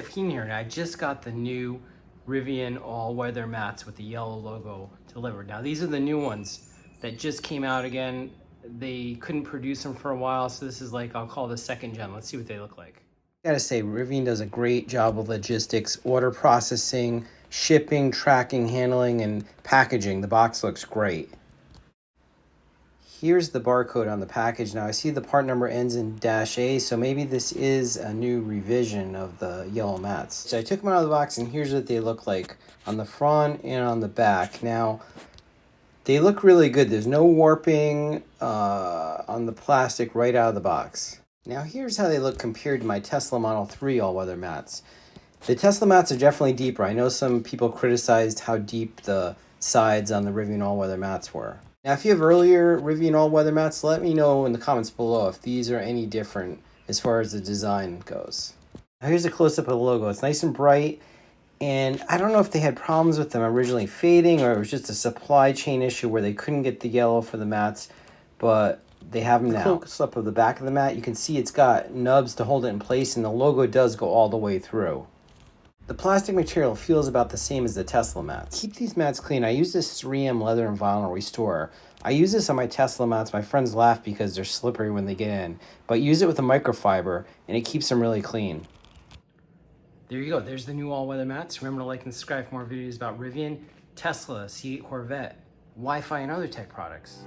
15 here, and I just got the new Rivian all-weather mats with the yellow logo delivered. Now these are the new ones that just came out again. They couldn't produce them for a while, so this is like, I'll call the second gen. Let's see what they look like. I gotta say, Rivian does a great job of logistics, order processing, shipping, tracking, handling, and packaging. The box looks great. Here's the barcode on the package. Now I see the part number ends in -A, so maybe this is a new revision of the yellow mats. So I took them out of the box, and here's what they look like on the front and on the back. Now, they look really good. There's no warping on the plastic right out of the box. Now here's how they look compared to my Tesla Model 3 all-weather mats. The Tesla mats are definitely deeper. I know some people criticized how deep the sides on the Rivian all-weather mats were. Now, if you have earlier Rivian all-weather mats, let me know in the comments below if these are any different as far as the design goes. Now, here's a close-up of the logo. It's nice and bright, and I don't know if they had problems with them originally fading or it was just a supply chain issue where they couldn't get the yellow for the mats, but they have them now. Close-up of the back of the mat, you can see it's got nubs to hold it in place, and the logo does go all the way through. The plastic material feels about the same as the Tesla mats. Keep these mats clean. I use this 3M leather and vinyl restorer. I use this on my Tesla mats. My friends laugh because they're slippery when they get in. But use it with a microfiber and it keeps them really clean. There you go. There's the new all-weather mats. Remember to like and subscribe for more videos about Rivian, Tesla, C8 Corvette, Wi-Fi, and other tech products.